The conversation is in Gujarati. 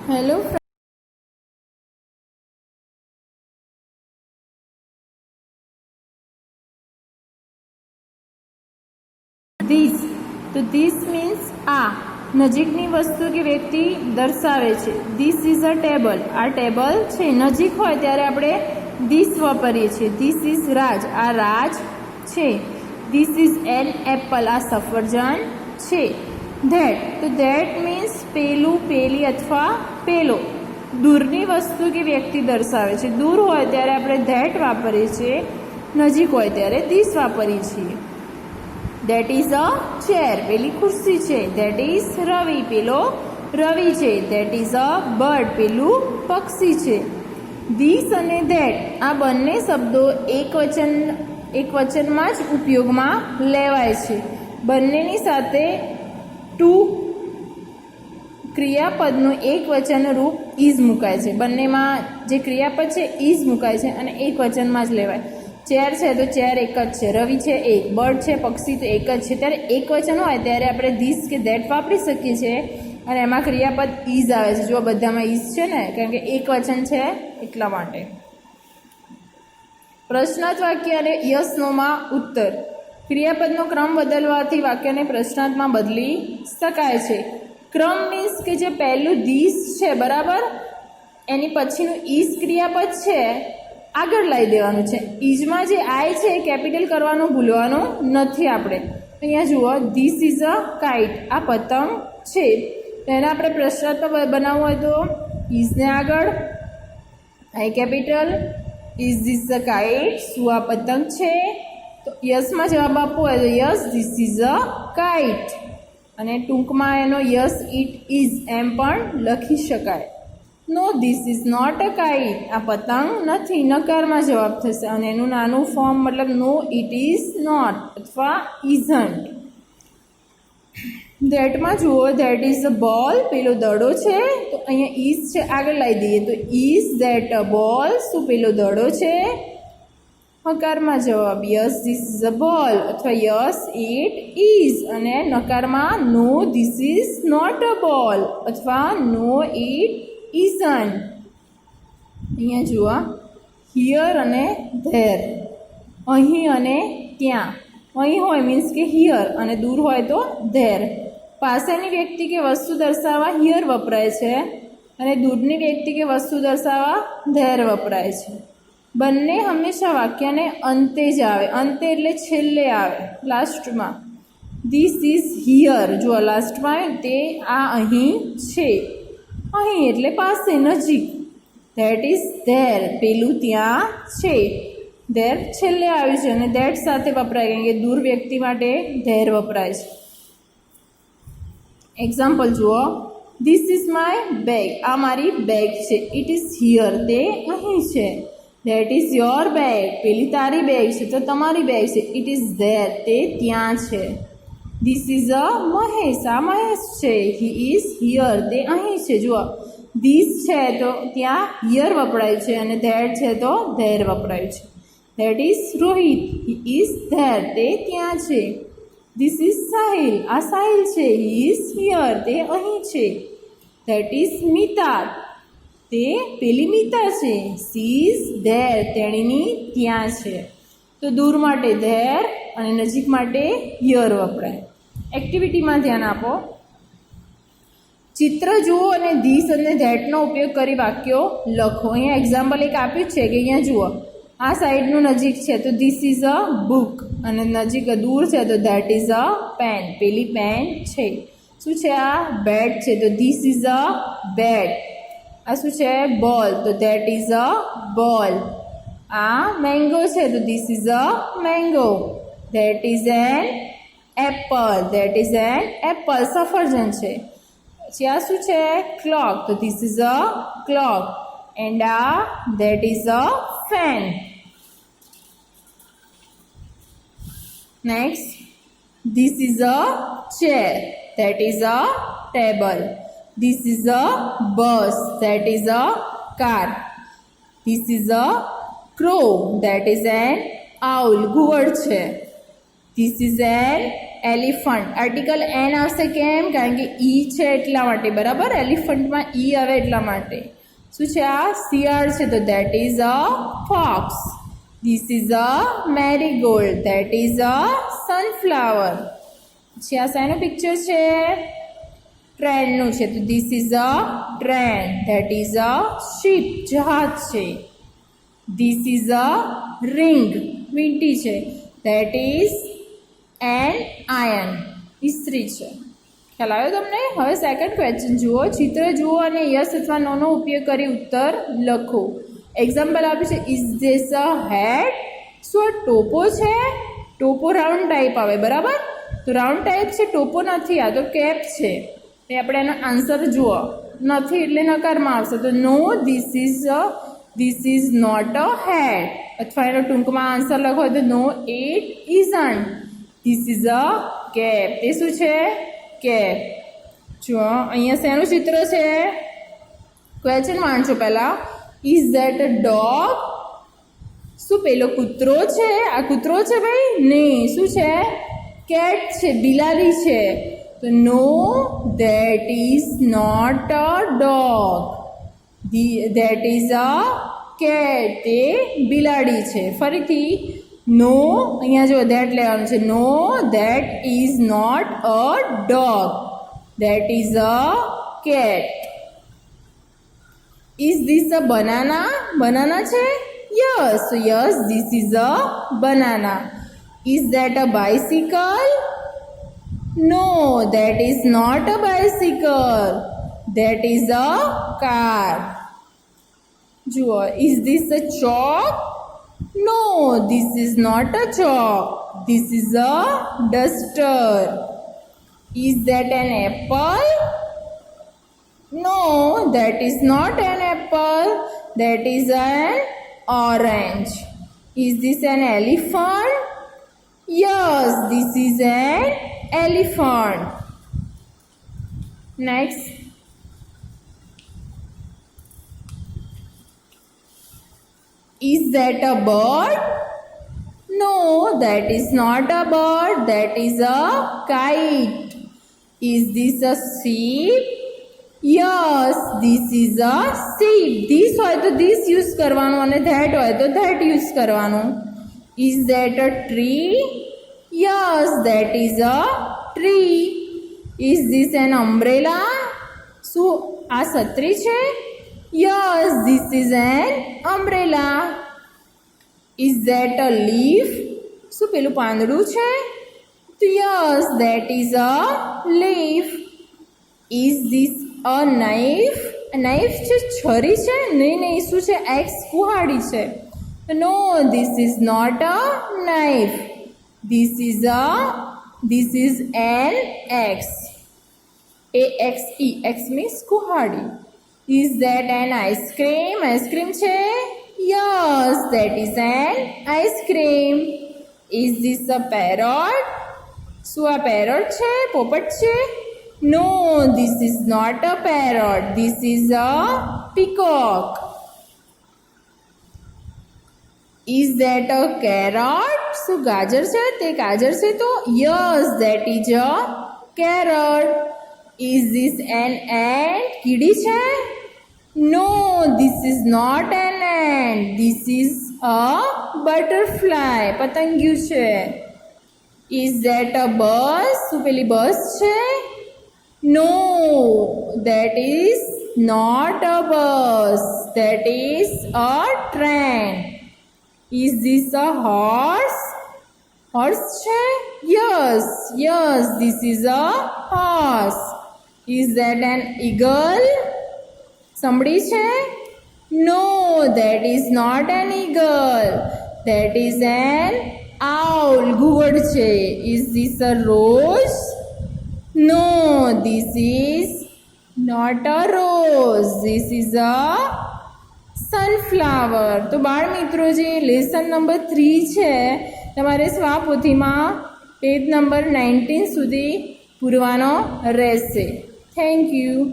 Hello. This. તો this means આ નજીકની વસ્તુ કે વ્યક્તિ દર્શાવે છે. This is a table. આ ટેબલ છે. નજીક હોય ત્યારે આપણે this વાપરીએ છીએ. This is રાજ. આ રાજ છે. This is an apple. આ સફરજન છે. That. તો that means પેલું, પેલી અથવા પેલો. દૂરની વસ્તુ કે વ્યક્તિ દર્શાવે છે. દૂર હોય ત્યારે આપણે that વાપરીએ છીએ. નજીક હોય ત્યારે this વાપરીએ છીએ. That is a chair. પેલી ખુરશી છે. That is રવિ. પેલો રવિ છે. That is a bird. પેલું પક્ષી છે. This અને that આ બંને શબ્દો એક વચનમાં જ ઉપયોગમાં લેવાય છે. બંનેની સાથે ટુ ક્રિયાપદનું એક વચન રૂપ ઇઝ મુકાય છે. બંનેમાં જે ક્રિયાપદ છે ઇઝ મુકાય છે અને એક વચનમાં જ લેવાય. ચેર છે તો ચેર એક જ છે. રવિ છે એક. બર્ડ છે પક્ષી તો એક જ છે. ત્યારે એક વચન હોય ત્યારે આપણે ધીસ કે ધેટ વાપરી શકીએ છીએ અને એમાં ક્રિયાપદ ઇઝ આવે છે. જો બધામાં ઇઝ છે ને, કારણ કે એક વચન છે એટલા માટે. પ્રશ્નાર્થ વાક્ય અને યસ નોમાં ઉત્તર. ક્રિયાપદનો ક્રમ બદલવાથી વાક્યને પ્રશ્નાર્થમાં બદલી શકાય છે. ક્રમ મીન્સ કે જે પહેલું ધીસ છે બરાબર, એની પછીનું ઇઝ ક્રિયાપદ છે આગળ લાવી દેવાનું છે. ઇઝમાં જે આઈ છે કેપિટલ કરવાનું ભૂલવાનું નથી આપણે. અહીંયા જુઓ, ધીસ ઇઝ અ કાઇટ. આ પતંગ છે. તો એને આપણે પ્રશ્નાર્થ બનાવવું હોય તો ઇઝને આગળ I capital. Is this a kite. શું આ પતંગ છે? તો યસમાં જવાબ આપવો હોય તો yes this is a kite. અને ટૂંકમાં એનો યસ ઇટ ઇઝ એમ પણ લખી શકાય. No this is not a kite. આ પતંગ નથી. નકારમાં જવાબ થશે અને એનું નાનું ફોર્મ મતલબ નો ઇટ ઇઝ નોટ અથવા ઇઝન્ટ. ધેટમાં જુઓ, ધેટ ઇઝ અ બોલ. પેલો દડો છે તો અહીંયા ઇઝ છે આગળ લાવી દઈએ તો ઇઝ ધેટ અ બોલ. શું પેલો દડો છે? હકારમાં જવાબ યસ ધીસ ઇઝ અ બોલ અથવા યસ ઇટ ઇઝ. અને નકારમાં નો ધીસ ઇઝ નોટ અ બોલ અથવા નો ઇટ ઇઝન્ટ. અહીંયા જુઓ, હિયર અને ધેર. અહીં અને ત્યાં. અહીં હોય મીન્સ કે હિયર અને દૂર હોય તો ધેર. પાસેની વ્યક્તિ કે વસ્તુ દર્શાવવા હિયર વપરાય છે અને દૂરની વ્યક્તિ કે વસ્તુ દર્શાવવા ધેર વપરાય છે. બંને હંમેશા વાક્યને અંતે જ આવે. અંતે એટલે છેલ્લે આવે, લાસ્ટમાં. This is here. જો લાસ્ટમાં આવે તે આ અહીં છે. અહીં એટલે પાસે, નજીક. That is there. પેલું ત્યાં છે. ધેર છેલ્લે આવ્યું છે અને ધેટ સાથે વપરાય કારણ કે દૂર વ્યક્તિ માટે ધેર વપરાય છે. એક્ઝામ્પલ જુઓ, ધીસ ઇઝ માય બેગ. આ મારી બેગ છે. It is here. તે અહીં છે. That is your bag. પેલી તારી બેગ છે તો તમારી બેગ છે. It is there. તે ત્યાં છે. ધીસ ઇઝ અ મહેશ. આ મહેશ છે. He is here. તે અહીં છે. જુઓ, ધીસ છે તો ત્યાં હિયર વપરાય છે અને ધેટ છે તો ધેર વપરાય છે. That is Rohit. He is there. તે ત્યાં છે. This is Sahil. આ સાહિલ છે. He is here. તે અહીં છે. That is Mita. તે પેલી મિતા છે. She is there. તેણીની ત્યાં છે. તો દૂર માટે ધેર અને નજીક માટે હિયર વપરાય. એક્ટિવિટીમાં ધ્યાન આપો. ચિત્ર જુઓ અને ધીસ અને ધેટનો ઉપયોગ કરી વાક્યો લખો. અહીંયા એક્ઝામ્પલ એક આપ્યું છે કે અહીંયા જુઓ, આ સાઈડનું નજીક છે તો ધીસ ઇઝ અ બુક અને નજીક દૂર છે તો ધેટ ઇઝ અ પેન. પેલી પેન છે. શું છે? આ બેડ છે તો ધીસ ઇઝ અ બેડ. આ શું છે? બોલ તો ધેટ ઇઝ અ બોલ. આ મેંગો છે તો this is a mango. That is an apple. That is an apple. સફરજન છે. પછી આ શું છે? ક્લોક તો this is a clock. And આ that is a fan. Next, this is a chair. That is a table. This is a bus. That is a car. This is a crow. That is an owl. ઘુવડ છે. This is an elephant. Article an આવશે કેમ? કારણ કે ઈ છે એટલા માટે, બરાબર. એલિફન્ટમાં ઈ આવે એટલા માટે. શું છે આ? શિયાળ છે, તો that is a fox. This is a marigold. That is a sunflower. પછી આ શાનું પિક્ચર છે? ટ્રેનનું છે, તો this is a train. That is a ship, જહાજ છે. ધીસ ઇઝ અ રિંગ, વીંટી છે. ધેટ ઇઝ એન આયન, ઇસ્ત્રી છે. ખ્યાલ આવ્યો તમને? હવે સેકન્ડ ક્વેશ્ચન જુઓ. ચિત્ર જુઓ અને યસ અથવા નોનો ઉપયોગ કરી ઉત્તર લખો. એક્ઝામ્પલ આપ્યું છે, ઇઝ ધીસ અ હેટ? શું આ ટોપો છે? ટોપો રાઉન્ડ ટાઈપ આવે, બરાબર. તો રાઉન્ડ ટાઈપ છે, ટોપો નથી. આ તો કેપ છે. એ આપણે એનો આન્સર જુઓ. નથી એટલે નકારમાં આવશે. તો no, this is not a hat. અથવા એનો ટૂંકમાં આન્સર લખો તો no it isn't. This is a cap. એ શું છે? કેપ. જો અહીંયા શેનું ચિત્ર છે? ક્વેશ્ચન વાંચો પહેલાં. Is that a dog? શું પેલો કૂતરો છે? આ કૂતરો છે ભાઈ? નહીં. શું છે? કેટ છે, બિલાડી છે. તો no, that is not a dog. That is a cat. તે બિલાડી છે. ફરીથી નો, અહીંયા જો ધેટ લેવાનું છે. No, that is not a dog. That is a cat. Is this a banana? Banana છે? Yes. So yes, this is a banana. Is that a bicycle? No, that is not a bicycle. That is a car. જુઓ. Is this a chalk? No, this is not a chalk. This is a duster. Is that an apple? No, that is not an apple. That is an orange. Is this an elephant? Yes, this is an elephant. Next. Is that a bird? No, that is not a bird. That is a kite. Is this a sheep? Yes, this is a sheep. This હોય તો this use કરવાનું અને that હોય તો that use કરવાનું. Is that a tree? Yes, that is a tree. Is this an umbrella? શું આ છત્રી છે? Yes, this is an umbrella. Is that a leaf? શું પેલું પાંદડું છે? Yes, that is a leaf. Is this a knife? Knife છે, છરી છે? નહીં, શું છે? એક્સ કુહાડી છે. No, this is not a knife. This is an axe. A-X-E. X means kuhadi. Is that an ice cream? Ice cream છે? Yes, that is an ice cream. Is this a parrot? શું આ parrot છે? પોપટ છે? No, this is not a parrot. This is a peacock. Is that a carrot? શું ગાજર છે? તે ગાજર છે તો yes, that is a carrot. Is this an ant? કીડી છે? No, this is not an ant. This is a butterfly. પતંગિયું છે. Is that a bus? શું પેલી બસ છે? No, that is not a bus. That is a train. Is this a horse? Horse છે? Yes, this is a horse. Is that an eagle? સમડી છે? No, that is not an eagle. That is an owl. ઘુવડ છે. Is this a rose? No, this is not a rose. This is a sunflower. તો બાળ મિત્રો જે લેસન નંબર 3 છે તમારે સ્વાપોથીમાં પેજ નંબર 19 સુધી પૂરવાનો રહેશે. Thank you.